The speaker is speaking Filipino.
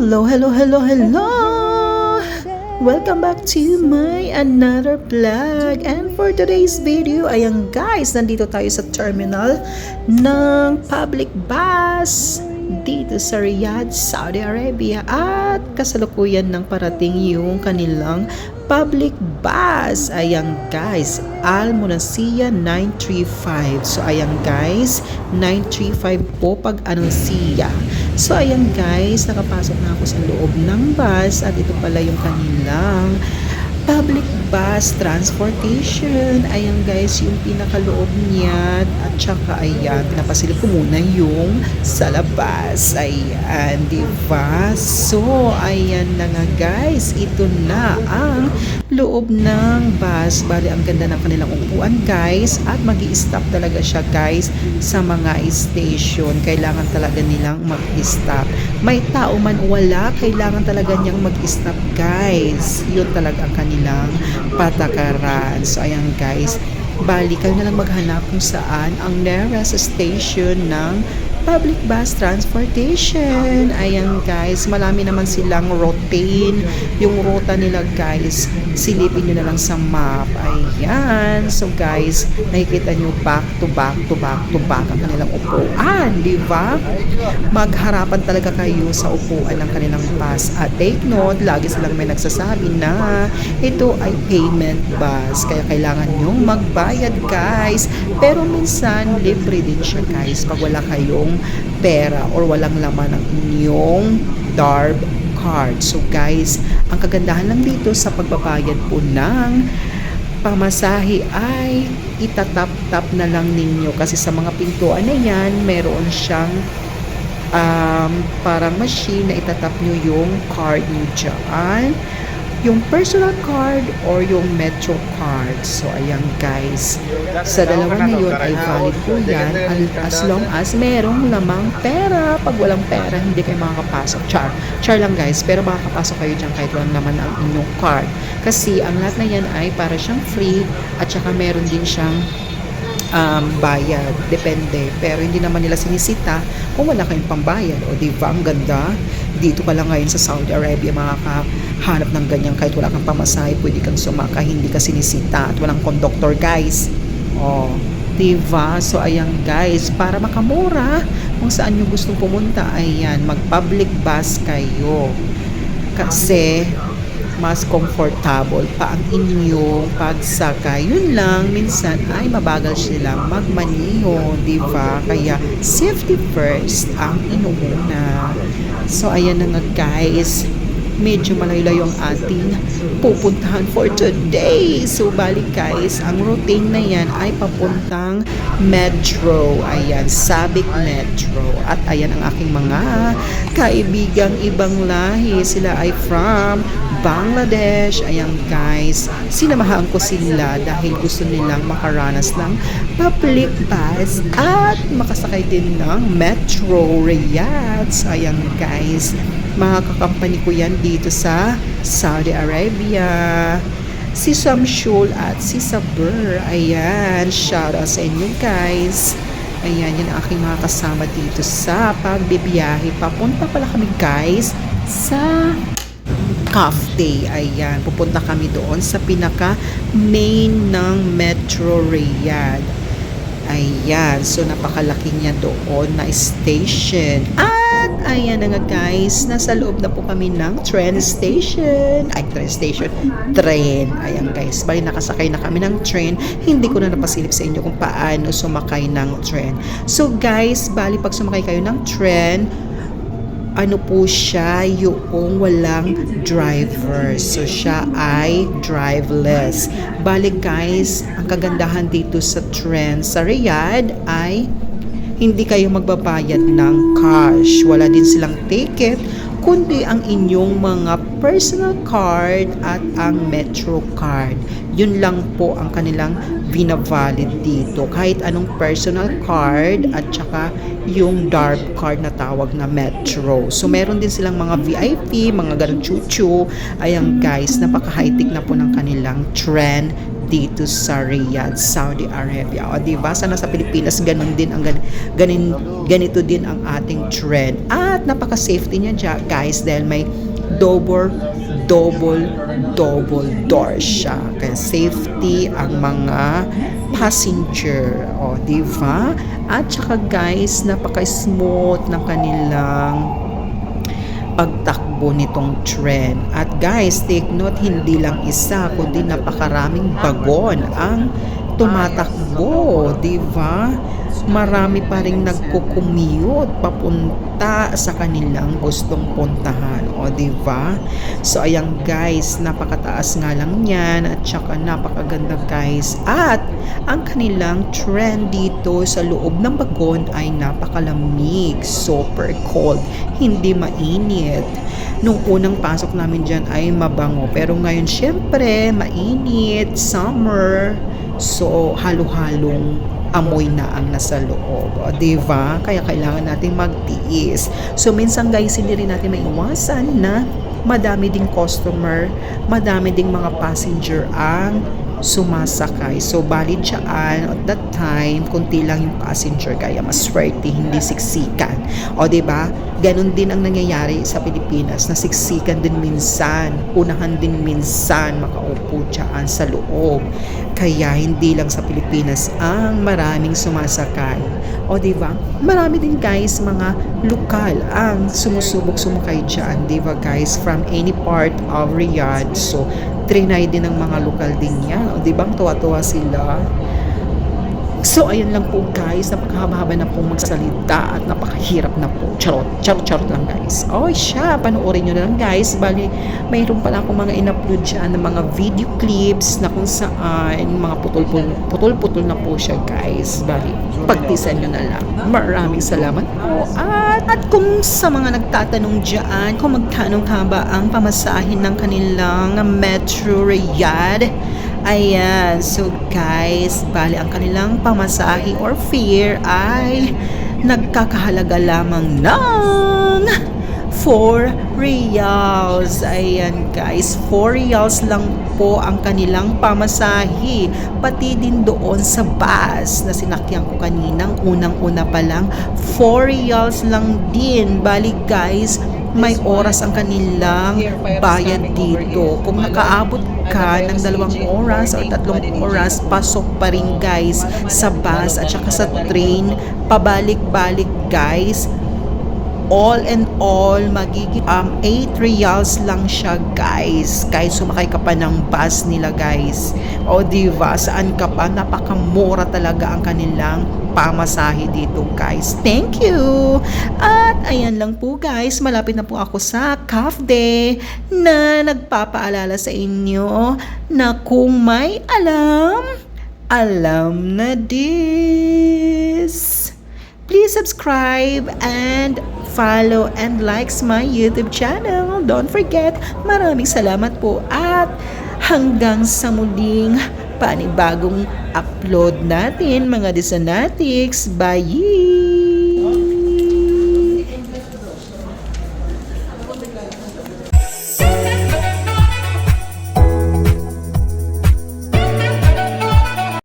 Hello, hello, hello, hello! Welcome back to my another vlog. And for today's video, ayan guys, nandito tayo sa terminal ng public bus dito sa Riyadh, Saudi Arabia. At kasalukuyan ng parating yung kanilang public bus. Ayan guys, Al Munasiyah 935. So ayan guys, 935 po pag anunsiyah. So ayan guys, nakapasok na ako sa loob ng bus at ito pala yung kanilang public bus transportation. Ayan guys, yung pinakaloob niya at saka ayan, pinapasilip ko muna yung sa labas. Ayan, diba? So, ayan na nga guys, ito na ang loob ng bus. Bali, ang ganda ng kanilang upuan guys at magi-stop talaga siya guys sa mga station. Kailangan talaga nilang mag-stop. May tao man wala, kailangan talaga niyang mag-stop guys. Yun talaga ang kanilang patakaran. So ayan guys, bali kayo na lang maghanap kung saan ang nearest station ng public bus transportation. Ayan guys, marami naman silang routine. Yung ruta nila guys, silipin nyo na lang sa map. Ayan. So guys, nakikita nyo back to back to back to back ang kanilang upuan. Diba? Magharapan talaga kayo sa upuan ng kanilang bus. At take note, lagi silang may nagsasabi na ito ay payment bus. Kaya kailangan nyo magbayad guys. Pero minsan, libre din siya guys pag wala kayong pera or walang laman ng inyong DARB card. So guys, ang kagandahan lang dito sa pagbabayad po ng pamasahe ay itatap-tap na lang ninyo kasi sa mga pintuan na yan, meron siyang parang machine na itatap nyo yung card nyo dyan, yung personal card or yung metro card. So ayan guys, sa dalawa na yun ay valid po yan as long as merong lamang pera. Pag walang pera, hindi kayo makakapasok. Char lang guys, pero makakapasok kayo dyan kahit walang naman ang inyong card kasi ang lahat na yan ay para siyang free at saka meron din siyang bayad, depende, pero hindi naman nila sinisita kung wala kayong pambayad. O diba, ang ganda, dito ka lang ngayon sa Saudi Arabia makakahanap ng ganyan kahit wala kang pamasahe, pwede kang sumakay, hindi ka sinisita at walang conductor guys. O diba, so ayan guys, para makamura kung saan nyo gustong pumunta, ayan, mag public bus kayo kasi mas comfortable pa ang inyong pagsakay. Yun lang, minsan ay mabagal silang magmaniho, diba? Kaya safety first ang inuuna. So ayan na nga guys, medyo malayo-layo ang ating pupuntahan for today. So balik guys, ang routine na yan ay papuntang Metro. Ayan, Sabic Metro. At ayan ang aking mga kaibigang ibang lahi. Sila ay from Bangladesh. Ayan guys, sinamahan ko sila dahil gusto nilang makaranas ng public bus at makasakay din ng Metro Riyadh. Ayan guys, mga kakampani ko yan dito sa Saudi Arabia. Si Samshul at si Sabur. Ayan, shout out sa inyo guys. Ayan, yan ang aking mga kasama dito sa pagbibiyahe. Papunta pala kami guys sa Cafe. Ayan, pupunta kami doon sa pinaka main ng Metro Riyadh. Ayan, so napakalaki niya doon na station. At ayan na nga guys, nasa loob na po kami ng train station. Ay, train station. Train. Ayan guys, bali nakasakay na kami ng train. Hindi ko na napasilip sa inyo kung paano sumakay ng train. So guys, bali pag sumakay kayo ng train, ano po siya, yung walang driver. So, siya ay driveless. Balik guys, ang kagandahan dito sa train sa Riyadh ay hindi kayo magbabayad ng cash. Wala din silang ticket, kundi ang inyong mga personal card at ang Metro card. Yun lang po ang kanilang binavalid dito. Kahit anong personal card at saka yung DARB card na tawag na Metro. So meron din silang mga VIP, mga ganun chuchu. Ayan guys, napaka-high-tech na po ng kanilang train dito sa Riyadh, Saudi Arabia. O diba, sana sa Pilipinas ganun din ang ganito din ang ating trend. At napaka-safety niya dyan, guys, dahil may double door siya. Kaya safety ang mga passenger. O, diba? At saka guys, napaka-smooth ng kanilang pagtakbo nitong trend. At guys, take note, hindi lang isa, kundi napakaraming bagon ang tumatakbo, diba? Marami pa rin nagko-commute papunta sa kanilang gustong puntahan, o diba? So ayan guys, napakataas nga lang yan, at saka napakaganda guys. At ang kanilang trend dito sa loob ng bagon ay napakalamig, super cold, hindi mainit. Nung unang pasok namin dyan ay mabango, pero ngayon syempre mainit, summer, so halo-halong amoy na ang nasa loob. O, diba? Kaya kailangan natin magtiis. So, minsan guys, hindi rin natin maiwasan na madami ding customer, madami ding mga passenger ang sumasakay. So, valid siya at that time, kunti lang yung passenger, kaya mas swerte, hindi siksikan. O, diba? Ganon din ang nangyayari sa Pilipinas, na siksikan din minsan, unahan din minsan makaupo dyan sa loob. Kaya hindi lang sa Pilipinas ang maraming sumasakay. O diba? Marami din guys mga lokal ang sumusubok sumakay dyan. Diba guys? From any part of Riyadh. So, trinay din ng mga lokal din yan. O diba? Tuwa-tuwa sila. So, ayun lang po guys. Napakahaba-haba na pong magsalita at napakahirap na po. Charot lang guys. O siya, panoorin nyo na lang guys. Bali, mayroon pala akong mga in-upload dyan ng mga video clips na kung saan mga putol-putol na po siya guys. Bali, pagtisan nyo na lang. Maraming salamat po. At kung sa mga nagtatanong dyan, kung magkano ka ba ang pamasahin ng kanilang Metro Riyadh, ayan, so guys, bali ang kanilang pamasahe or fare ay nagkakahalaga lamang ng 4 riyals. Ayan guys, 4 riyals lang po ang kanilang pamasahe. Pati din doon sa bus na sinakyan ko kaninang unang-una pa lang, 4 riyals lang din. Bali guys, may oras ang kanilang bayad dito. Kung nakaabot ka ng 2 oras o 3 oras, pasok pa rin guys sa bus at saka sa train, pabalik-balik guys. All in all, magiging 8 riyals lang siya guys. Kahit sumakay ka pa ng bus nila guys. O diba, saan ka pa, napakamura talaga ang kanilang pamasahe dito guys. Thank you! At ayan lang po guys, malapit na po ako sa CAFDE na nagpapaalala sa inyo na kung may alam na this. Please subscribe and follow and likes my YouTube channel. Don't forget, maraming salamat po at hanggang sa muling panibagong upload natin mga Desanatics. Bye!